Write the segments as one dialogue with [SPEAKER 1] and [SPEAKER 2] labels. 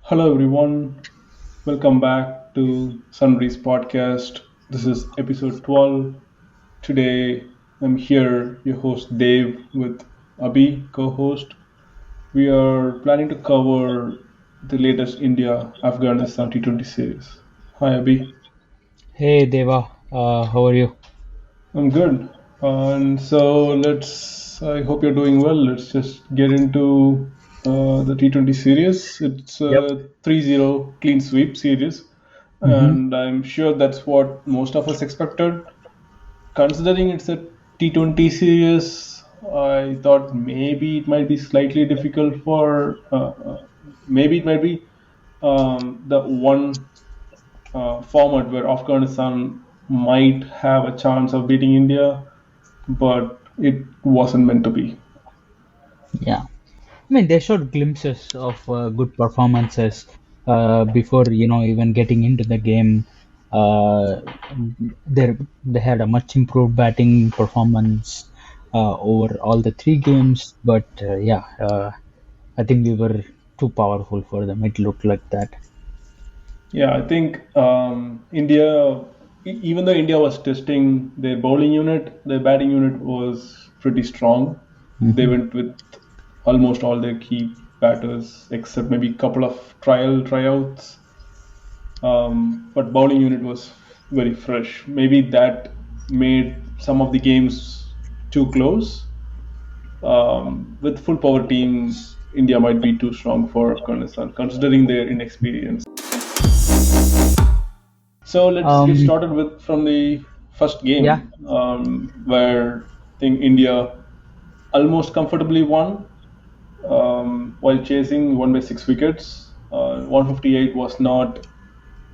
[SPEAKER 1] Hello, everyone. Welcome back to Sunrise Podcast. This is episode 12. Today, I'm here, your host Dave, with Abhi, co host. We are planning to cover the latest India Afghanistan T20 series. Hi, Abhi.
[SPEAKER 2] Hey Deva, how are you?
[SPEAKER 1] I'm good. And so, I hope you're doing well. Let's just get into the T20 series. It's
[SPEAKER 2] Yep.
[SPEAKER 1] a 3-0 clean sweep series,
[SPEAKER 2] Mm-hmm.
[SPEAKER 1] and I'm sure that's what most of us expected. Considering it's a T20 series, I thought maybe it might be slightly difficult maybe it might be the one format where Afghanistan might have a chance of beating India, but it wasn't meant to be.
[SPEAKER 2] Yeah. They showed glimpses of good performances before, even getting into the game. Uh, they had a much improved batting performance over all the three games, but I think we were too powerful for them. It looked like that.
[SPEAKER 1] Yeah, I think even though India was testing their bowling unit, their batting unit was pretty strong. They
[SPEAKER 2] Hmm.
[SPEAKER 1] went with almost all their key batters, except maybe a couple of tryouts. But bowling unit was very fresh. Maybe that made some of the games too close. With full power team, India might be too strong for Afghanistan, considering their inexperience. So let's get
[SPEAKER 2] Um,
[SPEAKER 1] started with from the first
[SPEAKER 2] yeah.
[SPEAKER 1] game, where I think India almost comfortably won while chasing, won by 6 wickets. 158 was not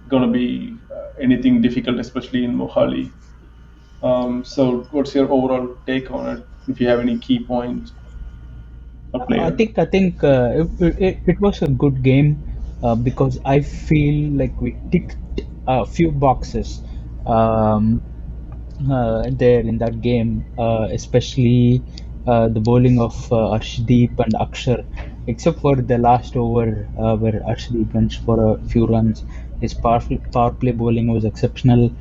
[SPEAKER 1] going to be anything difficult, especially in Mohali. So, what's your overall take on it? If you have any key points or player?
[SPEAKER 2] I think it was a good game because I feel like we ticked a few boxes um, there in that game, especially the bowling of Arshdeep and Axar, except for the last over where Arshdeep went for a few runs. His power play bowling was exceptional.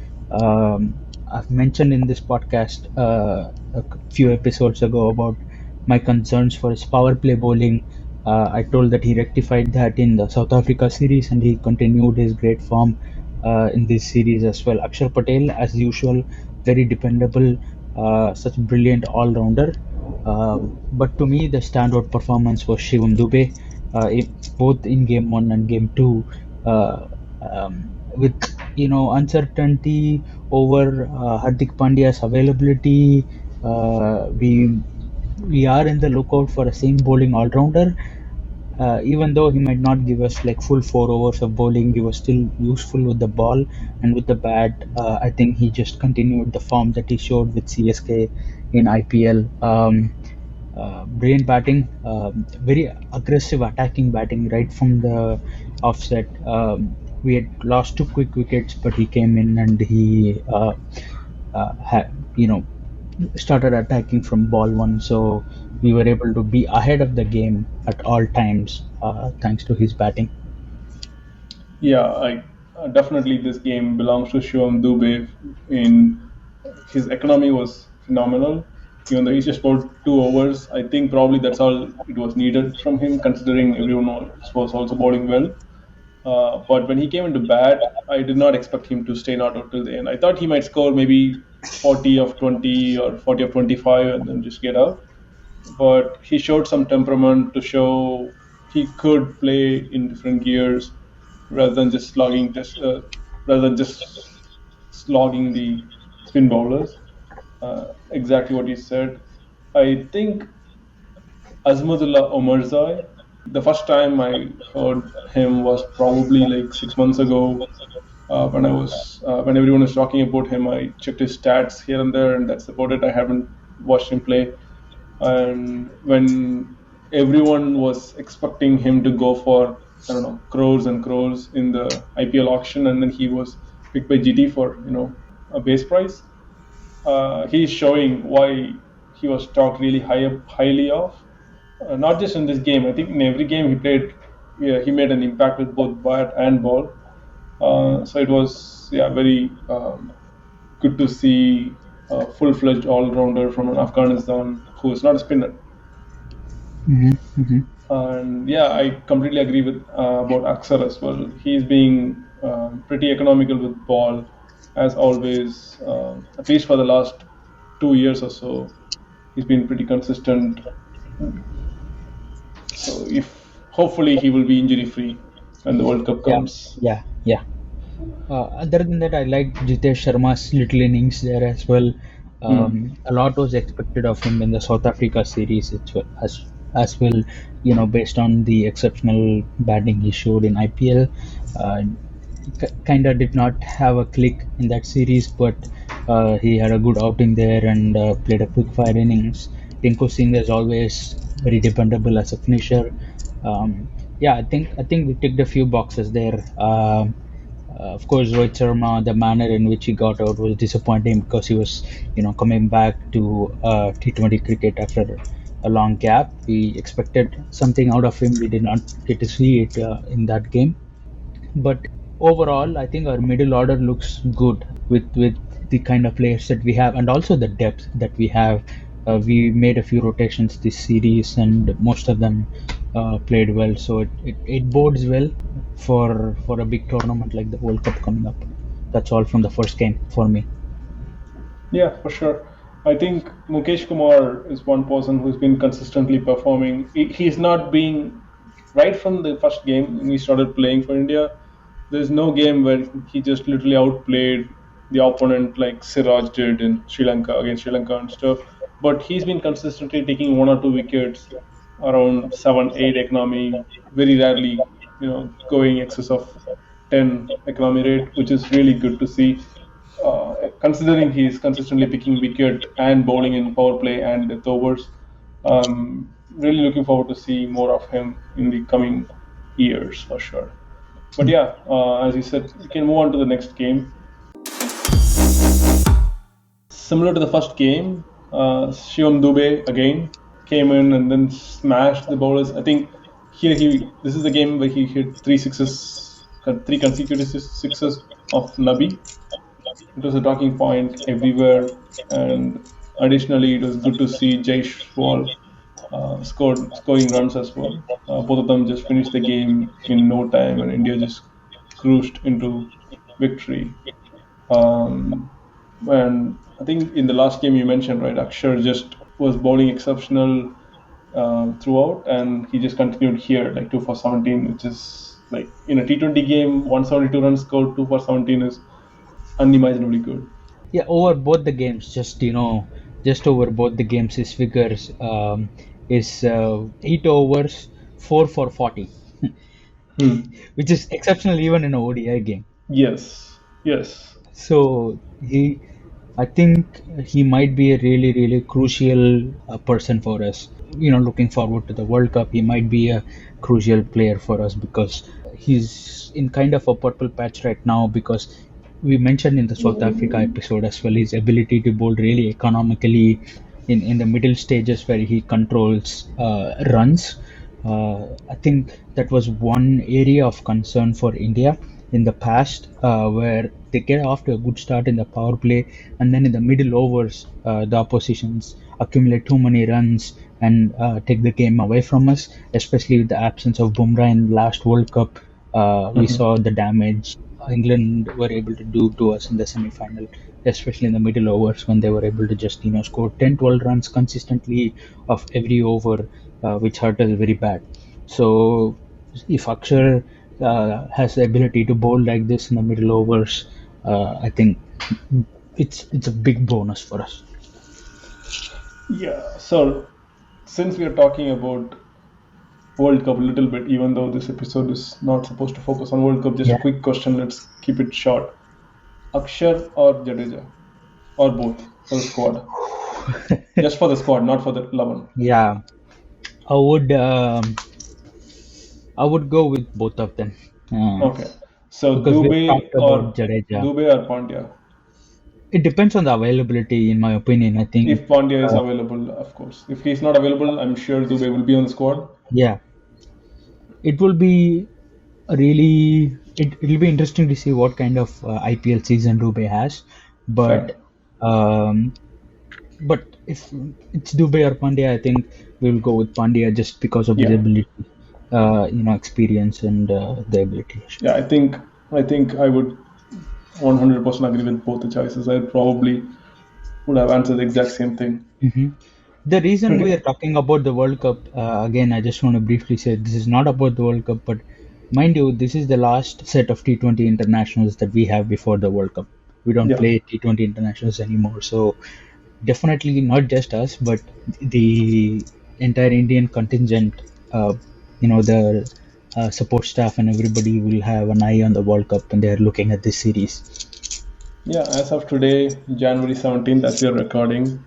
[SPEAKER 2] I've mentioned in this podcast a few episodes ago about my concerns for his power play bowling. I told that he rectified that in the South Africa series and he continued his great form in this series as well. Akshar Patel, as usual, very dependable, such brilliant all rounder. But to me, the standout performance was Shivam Dube, both in game one and game two. Uh, with uncertainty over Hardik Pandya's availability, we are in the lookout for a seam bowling all rounder. Even though he might not give us like full 4 overs of bowling, he was still useful with the ball and with the bat. I think he just continued the form that he showed with CSK in IPL. Brilliant batting, very aggressive attacking batting right from the offset. We had lost two quick wickets, but he came in and he had, started attacking from ball one. So we were able to be ahead of the game at all times, thanks to his batting.
[SPEAKER 1] Yeah, I definitely this game belongs to Shivam Dube. In his economy was phenomenal. Even though he just bowled 2 overs, I think probably that's all it was needed from him, considering everyone else was also bowling well. But when he came into bat, I did not expect him to stay not out till the end. I thought he might score maybe 40 of 20 or 40 of 25 and then just get out. But he showed some temperament to show he could play in different gears rather than just rather than just slogging the spin bowlers. Exactly what you said. I think Azmadullah Omarzai. The first time I heard him was probably like 6 months ago. When everyone was talking about him, I checked his stats here and there, and that's about it. I haven't watched him play. And when everyone was expecting him to go for, I don't know, crores and crores in the IPL auction, and then he was picked by GT for a base price. He's showing why he was talked really highly of. Not just in this game. I think in every game he played, yeah, he made an impact with both bat and ball. So it was very good to see a full-fledged all-rounder from an Afghanistan who is not a spinner.
[SPEAKER 2] Hmm. Hmm.
[SPEAKER 1] And yeah, I completely agree with about Axar as well. He's being pretty economical with ball, as always. At least for the last 2 years or so, he's been pretty consistent. So if hopefully he will be injury free when the World Cup
[SPEAKER 2] Yeah,
[SPEAKER 1] comes.
[SPEAKER 2] yeah, yeah. Other than that, I like Jitesh Sharma's little innings there as well.
[SPEAKER 1] Hmm.
[SPEAKER 2] A lot was expected of him in the South Africa series as well. Based on the exceptional batting he showed in IPL. Uh, Kind of did not have a click in that series, but he had a good outing there and played a quick fire innings. Tinku Singh is always very dependable as a finisher. Yeah, I think we ticked a few boxes there. Of course, Rohit Sharma, the manner in which he got out was disappointing because he was, coming back to T20 cricket after a long gap. We expected something out of him. We did not get to see it in that game. But overall, I think our middle order looks good with the kind of players that we have, and also the depth that we have. We made a few rotations this series, and most of them played well. So it bodes well for a big tournament like the World Cup coming up. That's all from the first game for me.
[SPEAKER 1] Yeah, for sure. I think Mukesh Kumar is one person who's been consistently performing. He's not being right from the first game when he started playing for India. There's no game where he just literally outplayed the opponent like Siraj did in Sri Lanka against Sri Lanka and stuff. But he's been consistently taking one or two wickets around 7, 8 economy, very rarely, going excess of 10 economy rate, which is really good to see. Considering he's consistently picking wicket and bowling in power play and death overs, really looking forward to see more of him in the coming years for sure. But yeah, as you said, we can move on to the next game. Similar to the first game, Shivam Dube again came in and then smashed the bowlers. I think here this is the game where he hit three sixes, three consecutive sixes of Nabi. It was a talking point everywhere, and additionally, it was good to see Jaishwal scoring runs as well. Both of them just finished the game in no time, and India just cruised into victory. Um, and I think in the last game you mentioned, right, Akshar just was bowling exceptional throughout, and he just continued here, like 2 for 17, which is like in a T20 game, 172 runs scored, 2 for 17 is unimaginably good.
[SPEAKER 2] Yeah, over both the games, just over both the games, his figures is 8 overs, 4 for 40,
[SPEAKER 1] Hmm.
[SPEAKER 2] which is exceptional even in a ODI game.
[SPEAKER 1] Yes, yes.
[SPEAKER 2] So I think he might be a really, really crucial person for us. Looking forward to the World Cup, he might be a crucial player for us because he's in kind of a purple patch right now because we mentioned in the South Africa episode as well his ability to bowl really economically in the middle stages where he controls runs. I think that was one area of concern for India in the past, where they get off to a good start in the power play, and then in the middle overs, the oppositions accumulate too many runs and take the game away from us. Especially with the absence of Bumrah in last World Cup, we
[SPEAKER 1] Mhm.
[SPEAKER 2] saw the damage England were able to do to us in the semi-final, especially in the middle overs when they were able to just score 10, 12 runs consistently of every over, which hurt us very bad. So if Akshar has the ability to bowl like this in the middle overs, I think it's a big bonus for us.
[SPEAKER 1] Yeah. So since we are talking about World Cup a little bit, even though this episode is not supposed to focus on World Cup, just a
[SPEAKER 2] Yeah.
[SPEAKER 1] quick question. Let's keep it short. Akshar or Jadeja, or both for the squad? Just for the squad, not for the 11.
[SPEAKER 2] Yeah, I would um, I would go with both of them,
[SPEAKER 1] Okay. So
[SPEAKER 2] because we've talked about Jadeja.
[SPEAKER 1] Dube or Pandya?
[SPEAKER 2] It depends on the availability, in my opinion. I think,
[SPEAKER 1] If Pandya is
[SPEAKER 2] uh,
[SPEAKER 1] available, of course. If he's not available, I'm sure Dube will be on the squad.
[SPEAKER 2] yeah, it will be it'll be interesting to see what kind of IPL season Dube has, but
[SPEAKER 1] Fair.
[SPEAKER 2] um, but if it's Dube or Pandya, I think we'll go with Pandya just because of his
[SPEAKER 1] Yeah.
[SPEAKER 2] ability, experience and the ability.
[SPEAKER 1] Yeah, I think I would 100% agree with both the choices. I probably would have answered the exact same thing.
[SPEAKER 2] hmm The reason we
[SPEAKER 1] Okay.
[SPEAKER 2] are talking about the World Cup, again, I just want to briefly say this is not about the World Cup, but mind you, this is the last set of T20 internationals that we have before the World Cup. We don't
[SPEAKER 1] Yeah.
[SPEAKER 2] play T20 internationals anymore. So definitely not just us, but the entire Indian contingent, the support staff and everybody will have an eye on the World Cup and they're looking at this series.
[SPEAKER 1] Yeah, as of today, January 17th, as we are recording,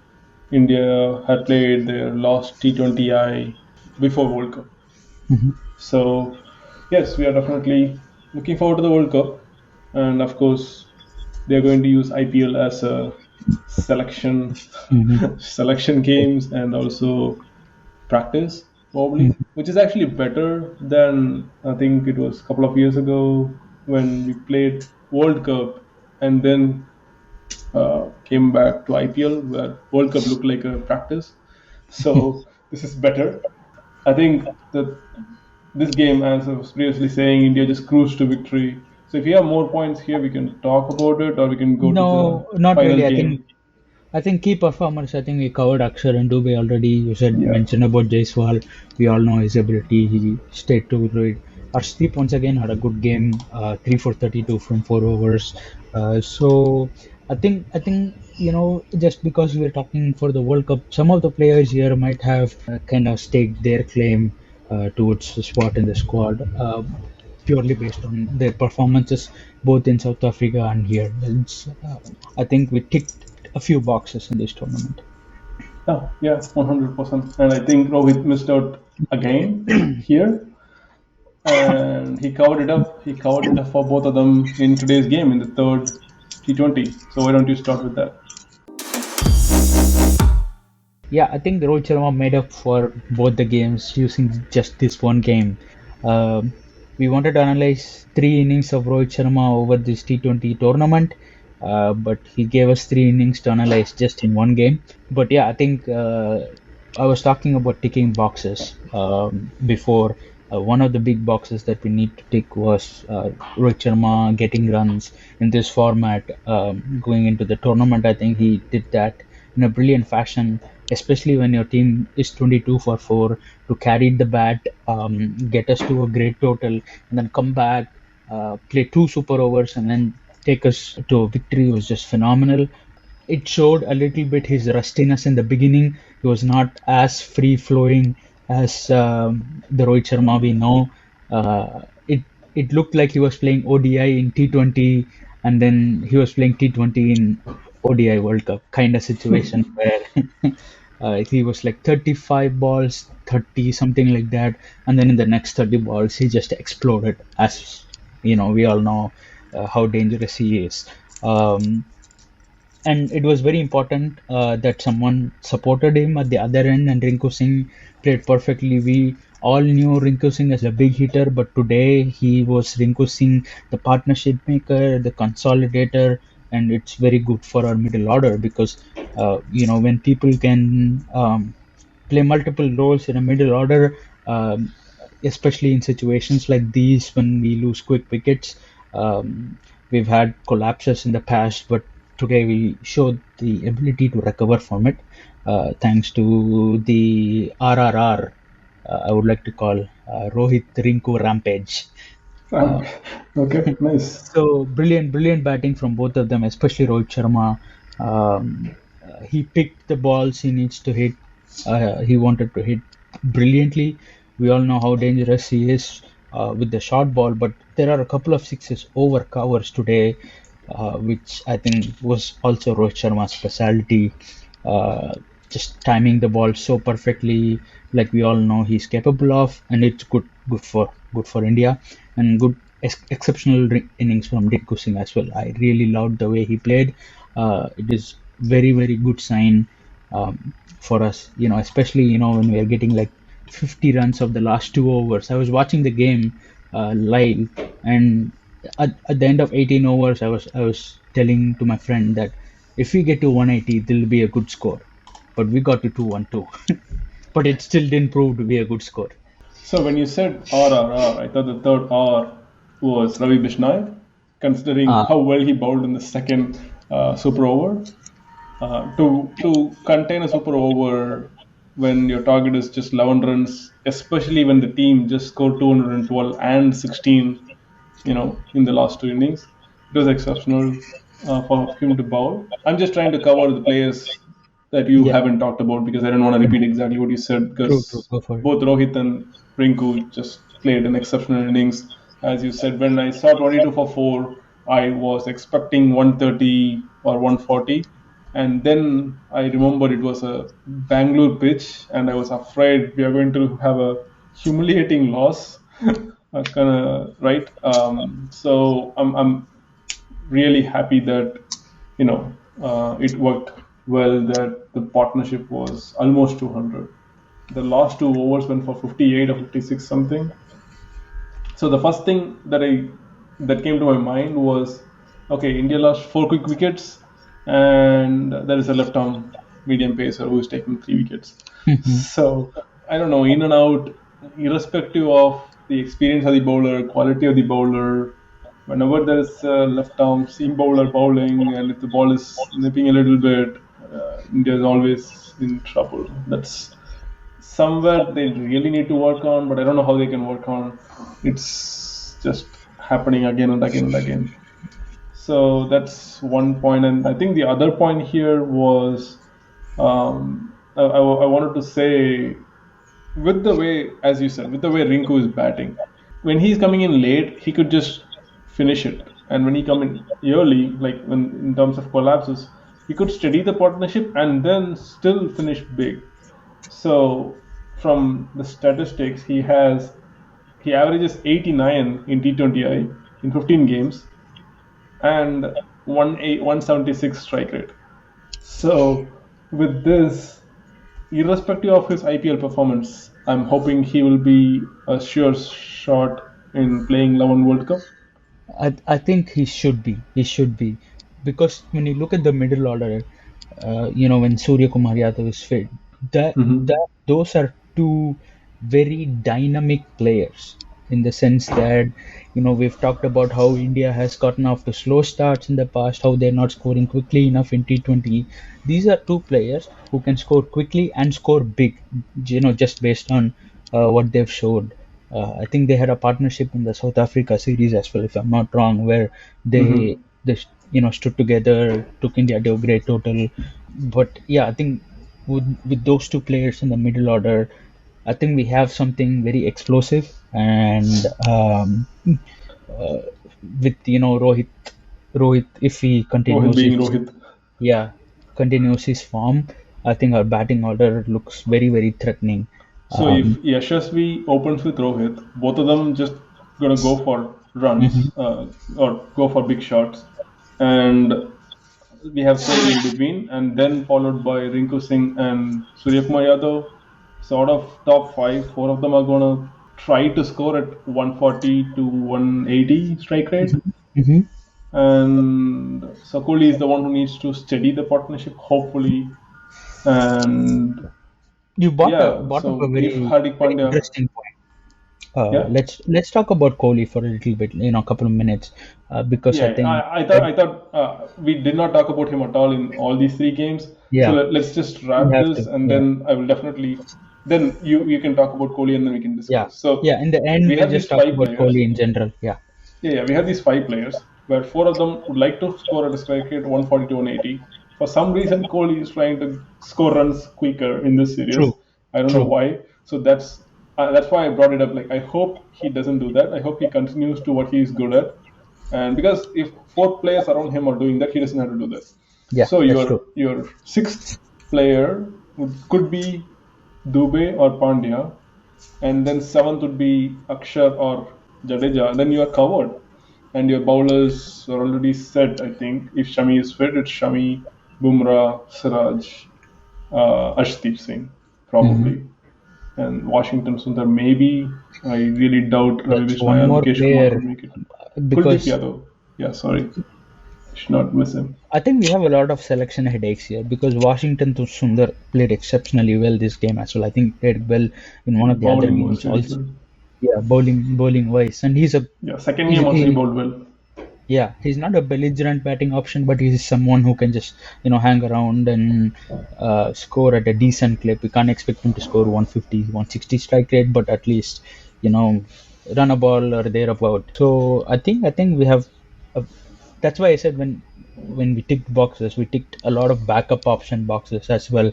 [SPEAKER 1] India had played their last T20I before World Cup.
[SPEAKER 2] hmm
[SPEAKER 1] So, yes, we are definitely looking forward to the World Cup. And of course, they are going to use IPL as a selection
[SPEAKER 2] hmm
[SPEAKER 1] selection games and also practice probably, which is actually better than I think it was a couple of years ago when we played World Cup and then came back to IPL where World Cup looked like a practice. So this is better. I think that this game, as I was previously saying, India just cruised to victory. So if you have more points here, we can talk about it, or we can go to the
[SPEAKER 2] No, not
[SPEAKER 1] final
[SPEAKER 2] really.
[SPEAKER 1] game.
[SPEAKER 2] I think key performers. I think we covered Axar and Dube already. You said
[SPEAKER 1] Yeah.
[SPEAKER 2] mentioned about Jaiswal. We all know his ability. He stayed to it. Arshdeep once again had a good game. 3 for 32 from 4 overs. So I think just because we're talking for the World Cup, some of the players here might have kind of staked their claim towards the spot in the squad. Purely based on their performances both in South Africa and here. I think we ticked a few boxes in this tournament.
[SPEAKER 1] Oh, yeah, 100%. And I think Rohit missed out again here, and he covered it up. He covered it up for both of them in today's game in the third T20. So why don't you start with that?
[SPEAKER 2] Yeah, I think Rohit Sharma made up for both the games using just this one game. Um, we wanted to analyze 3 innings of Rohit Sharma over this T20 tournament, but he gave us 3 innings to analyze just in one game. But yeah, I think I was talking about ticking boxes before. One of the big boxes that we need to tick was Rohit Sharma getting runs in this format going into the tournament. I think he did that in a brilliant fashion, especially when your team is 22 for 4 to carry the bat, get us to a great total, and then come back, play 2 super overs, and then take us to a victory was just phenomenal. It showed a little bit his rustiness in the beginning. He was not as free flowing as the Rohit Sharma we know. It looked like he was playing ODI in T20 and then he was playing T20 in ODI World Cup kind of situation where he was like 35 balls, 30 something like that, and then in the next 30 balls he just exploded. As we all know how dangerous he is. And it was very important that someone supported him at the other end, and Rinku Singh played perfectly. We all knew Rinku Singh as a big hitter, but today he was Rinku Singh, the partnership maker, the consolidator, and it's very good for our middle order because when people can play multiple roles in a middle order, especially in situations like these when we lose quick wickets. We've had collapses in the past, but today we showed the ability to recover from it thanks to the RRR. I would like to call Rohit Rinku Rampage. Uh,
[SPEAKER 1] Okay, nice.
[SPEAKER 2] so brilliant batting from both of them, especially Rohit Sharma. He picked the balls he needs to hit. He wanted to hit brilliantly. We all know how dangerous he is with the short ball, but there are a couple of sixes over covers today, which I think was also Rohit Sharma's specialty. Uh, just timing the ball so perfectly, like we all know he's capable of, and it's good for India, and good exceptional innings from Rinku Singh as well. I really loved the way he played. It is very good sign for us, especially when we are getting like 50 runs of the last 2 overs. I was watching the game live, and at the end of 18 overs, I was telling to my friend that if we get to 180, there'll be a good score. But we got to 212, but it still didn't prove to be a good score.
[SPEAKER 1] So when you said RRR, I thought the third R was Ravi Bishnoi, considering
[SPEAKER 2] Uh,
[SPEAKER 1] how well he bowled in the second super over. To contain a super over when your target is just 11 runs, especially when the team just scored 212 and 16, in the last two innings, it was exceptional for him to bowl. I'm just trying to cover the players that you
[SPEAKER 2] yeah,
[SPEAKER 1] haven't talked about because I don't want to repeat exactly what you said
[SPEAKER 2] true, true.
[SPEAKER 1] because
[SPEAKER 2] Go for it.
[SPEAKER 1] both Rohit and Rinku just played an exceptional innings. As you said, when I saw 22 for 4, I was expecting 130 or 140. And then I remember it was a Bangalore pitch, and I was afraid we are going to have a humiliating loss. Kind of right. So I'm really happy that it worked well. That the partnership was almost 200. The last two overs went for 58 or 56 something. So the first thing that came to my mind was, okay, India lost four quick wickets, and there is a left arm medium pacer who is taking three wickets. So I don't know, in and out, irrespective of the experience of the bowler, quality of the bowler. Whenever there's a left arm seam bowler bowling, and if the ball is nipping a little bit, India is always in trouble. That's somewhere they really need to work on, but I don't know how they can work on. It's just happening again and again and again. So that's one point, and I think the other point here was I wanted to say with the way, as you said, with the way Rinku is batting, when he's coming in late, he could just finish it, and when he come in early, like when in terms of collapses, he could steady the partnership and then still finish big. So from the statistics, he averages 89 in T20I in 15 games and 176 strike rate. So with this, irrespective of his IPL performance, I'm hoping he will be a sure shot in playing 11 World Cup.
[SPEAKER 2] I think he should be. He should be, because when you look at the middle order, when Surya Kumar Yadav is fit, that those are two very dynamic players, in the sense that we've talked about how India has gotten off to slow starts in the past, how they're not scoring quickly enough in T20. These are two players who can score quickly and score big, just based on what they've showed. I think they had a partnership in the South Africa series as well, if I'm not wrong, where they
[SPEAKER 1] Mm-hmm.
[SPEAKER 2] they stood together, took India to a great total. But yeah, I think with those two players in the middle order, I think we have something very explosive, and with Rohit, if he
[SPEAKER 1] Rohit
[SPEAKER 2] continues
[SPEAKER 1] being
[SPEAKER 2] his
[SPEAKER 1] Rohit.
[SPEAKER 2] yeah continues his form, I think our batting order looks very, very threatening.
[SPEAKER 1] So if
[SPEAKER 2] Um,
[SPEAKER 1] Yashasvi opens with Rohit, both of them just gonna go for
[SPEAKER 2] mhm.
[SPEAKER 1] runs or go for big shots, and we have Kohli in between, and then followed by Rinku Singh and Surya Kumar Yadav. Sort of top five, four of them are gonna try to score at 140 to 180 strike rate,
[SPEAKER 2] Mhm.
[SPEAKER 1] and so Kohli is the one who needs to steady the partnership, hopefully, and
[SPEAKER 2] You
[SPEAKER 1] yeah.
[SPEAKER 2] brought up a
[SPEAKER 1] So if
[SPEAKER 2] very,
[SPEAKER 1] Hardik
[SPEAKER 2] very
[SPEAKER 1] Pandya,
[SPEAKER 2] interesting point.
[SPEAKER 1] yeah.
[SPEAKER 2] Let's talk about Kohli for a little bit, a couple of minutes, because I
[SPEAKER 1] Yeah,
[SPEAKER 2] think
[SPEAKER 1] I thought we did not talk about him at all in all these three games. So
[SPEAKER 2] yeah,
[SPEAKER 1] let's just
[SPEAKER 2] we
[SPEAKER 1] wrap
[SPEAKER 2] have
[SPEAKER 1] this,
[SPEAKER 2] to.
[SPEAKER 1] and
[SPEAKER 2] Yeah,
[SPEAKER 1] then I will definitely. Then you can talk about Kohli, and then we can
[SPEAKER 2] yeah,
[SPEAKER 1] discuss. So
[SPEAKER 2] yeah. In the end,
[SPEAKER 1] we
[SPEAKER 2] we'll
[SPEAKER 1] have
[SPEAKER 2] just
[SPEAKER 1] these
[SPEAKER 2] talk
[SPEAKER 1] five
[SPEAKER 2] about
[SPEAKER 1] players.
[SPEAKER 2] Kohli in general. Yeah,
[SPEAKER 1] Yeah, we have these five players where four of them would like to score at a strike rate 140 to 180. For some reason, Kohli is trying to score runs quicker in this series.
[SPEAKER 2] true,
[SPEAKER 1] I don't know
[SPEAKER 2] true.
[SPEAKER 1] why. So that's why I brought it up. Like I hope he doesn't do that. I hope he continues to what he is good at. And because if four players around him are doing that, he doesn't have to do that.
[SPEAKER 2] Yeah,
[SPEAKER 1] So
[SPEAKER 2] that's
[SPEAKER 1] your
[SPEAKER 2] true.
[SPEAKER 1] your sixth player could be Dube or Pandya, and then seventh would be Akshar or Jadeja. Then you are covered, and your bowlers are already set. I think if Shami is fit, it's Shami, Bumrah, Siraj, Arshdeep Singh
[SPEAKER 2] Hmm.
[SPEAKER 1] probably. and Washington Sundar maybe. I really doubt Ravi
[SPEAKER 2] That's
[SPEAKER 1] Bishnoi
[SPEAKER 2] one
[SPEAKER 1] or
[SPEAKER 2] more
[SPEAKER 1] Mukesh Kumar
[SPEAKER 2] player
[SPEAKER 1] could make it. Kuldeep
[SPEAKER 2] because
[SPEAKER 1] Yadav. Yeah, sorry. Should not miss him.
[SPEAKER 2] I think we have a lot of selection headaches here because Washington to Sundar played exceptionally well this game as well. I think played well in one of the other
[SPEAKER 1] Bowling was
[SPEAKER 2] games
[SPEAKER 1] very
[SPEAKER 2] also.
[SPEAKER 1] good.
[SPEAKER 2] Yeah, bowling wise, and
[SPEAKER 1] Yeah, second game also he
[SPEAKER 2] he,
[SPEAKER 1] bowled well.
[SPEAKER 2] yeah, he's not a belligerent batting option, but he's someone who can just hang around and score at a decent clip. We can't expect him to score 150, 160 strike rate, but at least you know run a ball or thereabout. So I think we have. That's why I said when we ticked boxes, we ticked a lot of backup option boxes as well,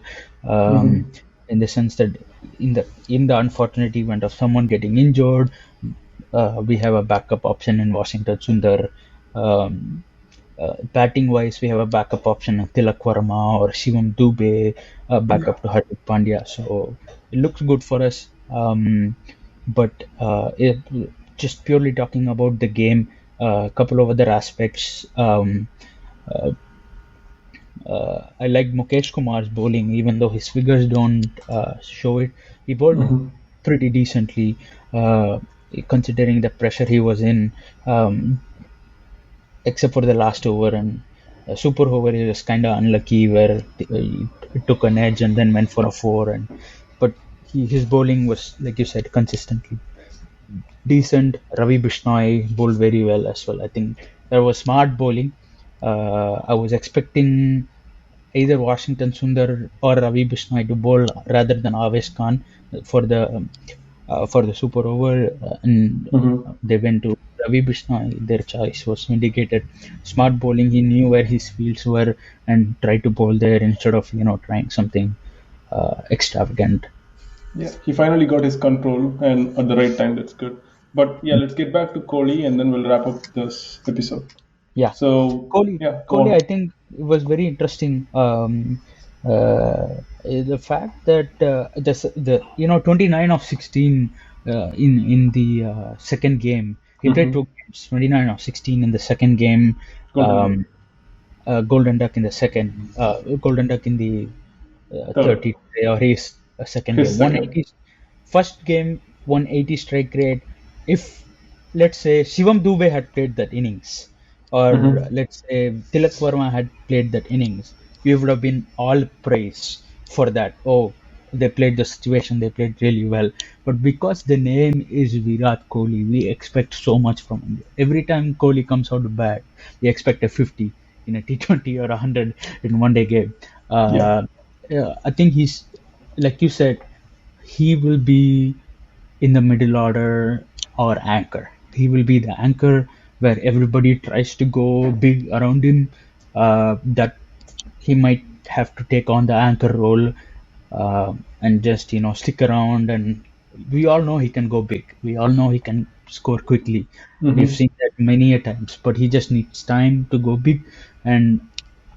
[SPEAKER 1] Mm-hmm.
[SPEAKER 2] in the sense that in the unfortunate event of someone getting injured, we have a backup option in Washington Sundar. Um, Batting wise, we have a backup option of Tilak Verma or Shivam Dube,
[SPEAKER 1] Yeah.
[SPEAKER 2] backup to Hardik Pandya. So it looks good for us. But just purely talking about the game, a couple of other aspects. I like Mukesh Kumar's bowling, even though his figures don't show it. He bowled
[SPEAKER 1] Mm-hmm.
[SPEAKER 2] pretty decently, uh, considering the pressure he was in. Except for the last over and super over, he was kind of unlucky where he took an edge and then went for a four. And but his bowling was, like you said, consistently decent. Ravi Bishnoi bowled very well as well. I think there was smart bowling. I was expecting either Washington Sundar or Ravi Bishnoi to bowl rather than Avesh Khan for the super over, and
[SPEAKER 1] Mm-hmm.
[SPEAKER 2] they went to Ravi Bishnoi. Their choice was vindicated. Smart bowling. He knew where his fields were and tried to bowl there instead of trying something extravagant.
[SPEAKER 1] Yeah, he finally got his control and at the right time. That's good. But yeah, let's get back to Kohli and then we'll wrap up this episode.
[SPEAKER 2] Yeah,
[SPEAKER 1] So
[SPEAKER 2] Kohli.
[SPEAKER 1] yeah, go
[SPEAKER 2] Kohli, I
[SPEAKER 1] on.
[SPEAKER 2] think it was very interesting. The fact that the 29 of 16 in the second game, he played
[SPEAKER 1] Mm-hmm.
[SPEAKER 2] two games. 29 of 16 in the second game.
[SPEAKER 1] Golden Duck.
[SPEAKER 2] Um, Golden Duck in the second. Golden Duck in the
[SPEAKER 1] Third.
[SPEAKER 2] 30 or his second
[SPEAKER 1] His
[SPEAKER 2] game.
[SPEAKER 1] second.
[SPEAKER 2] 180 first game 180 strike rate. If let's say Shivam Dube had played that innings, or
[SPEAKER 1] Mm-hmm.
[SPEAKER 2] let's say Tilak Verma had played that innings, we would have been all praised for that. Oh, they played the situation, they played really well. But because the name is Virat Kohli, we expect so much from him. Every time Kohli comes out bad, we expect a 50 in a T20 or a 100 in one day game.
[SPEAKER 1] Yeah.
[SPEAKER 2] Yeah, I think he's, like you said, he will be in the middle order or anchor. He will be the anchor where everybody tries to go big around him. That he might have to take on the anchor role, and just stick around. And we all know he can go big. We all know he can score quickly. We've
[SPEAKER 1] Mm-hmm.
[SPEAKER 2] seen that many a times, but he just needs time to go big. And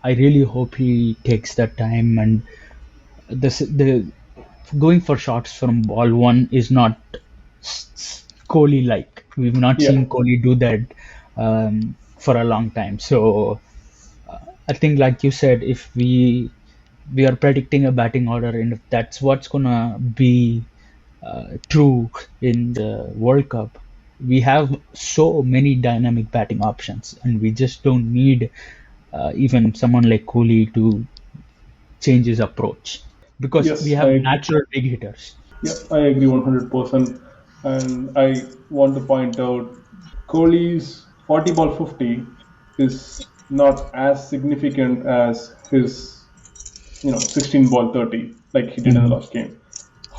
[SPEAKER 2] I really hope he takes that time. And the going for shots from ball one is not Kohli like. We've not
[SPEAKER 1] Yeah.
[SPEAKER 2] seen Kohli do that for a long time. So I think, like you said, if we are predicting a batting order, and if that's what's gonna be true in the World Cup, we have so many dynamic batting options, and we just don't need even someone like Kohli to change his approach because we
[SPEAKER 1] Yes,
[SPEAKER 2] have natural big hitters.
[SPEAKER 1] yeah, I agree 100%. And I want to point out Kohli's 40 ball 50 is not as significant as his 16 ball 30 like he did in the
[SPEAKER 2] Mhm.
[SPEAKER 1] last game.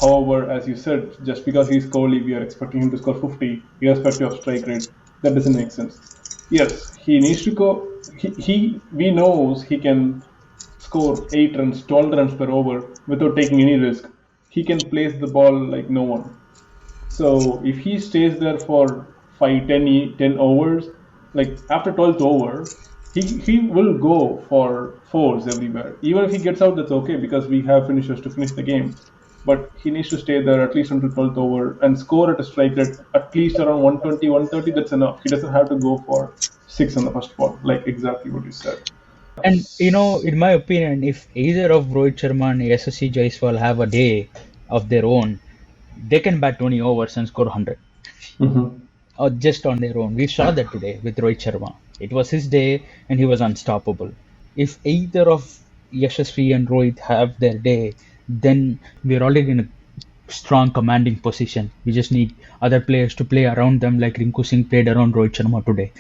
[SPEAKER 1] However, as you said, just because he's Kohli, we are expecting him to score 50 irrespective of strike rate. That doesn't make sense. Yes, he needs to go. He we knows he can score 8 runs, 12 runs per over without taking any risk. He can place the ball like no one. So if he stays there for 5, 10 overs, like after 12th over, he will go for fours everywhere. Even if he gets out, that's okay because we have finishers to finish the game. But he needs to stay there at least until 12th over and score at a strike rate at least around 120, 130. That's enough. He doesn't have to go for six on the first ball, like exactly what you said.
[SPEAKER 2] And in my opinion, if either of Rohit Sharma and SSC Jaiswal have a day of their own, they can bat 20 overs and score 100
[SPEAKER 1] Hmm.
[SPEAKER 2] or just on their own. We saw that today with Rohit Sharma. It was his day and he was unstoppable. If either of Yashasvi and Rohit have their day, then we're already in a strong commanding position. We just need other players to play around them like Rinku Singh played around Rohit Sharma today.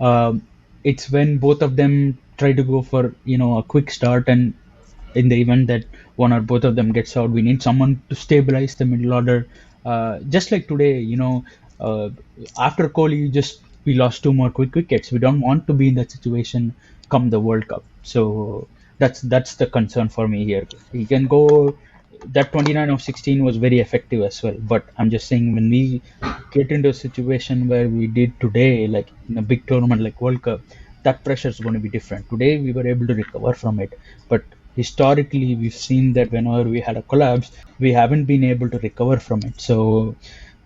[SPEAKER 2] Um, it's when both of them try to go for a quick start, and in the event that one or both of them gets out, we need someone to stabilize the middle order. Just like today, uh, after Kohli, just we lost two more quick wickets. We don't want to be in that situation come the World Cup. So that's the concern for me here. He can go. That 29 of 16 was very effective as well. But I'm just saying when we get into a situation where we did today, like in a big tournament like World Cup, that pressure is going to be different. Today we were able to recover from it, but historically we've seen that whenever we had a collapse, we haven't been able to recover from it. So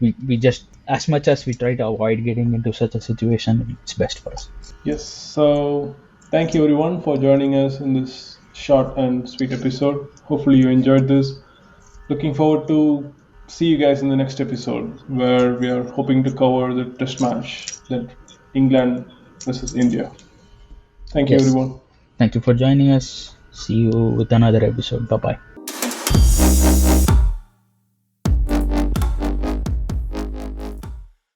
[SPEAKER 2] we just, as much as we try to avoid getting into such a situation, it's best for us.
[SPEAKER 1] Yes. So thank you everyone for joining us in this short and sweet episode. Hopefully you enjoyed this. Looking forward to see you guys in the next episode where we are hoping to cover the test match that England versus India. Thank you
[SPEAKER 2] Yes,
[SPEAKER 1] everyone.
[SPEAKER 2] thank you for joining us. See you with another episode. Bye bye.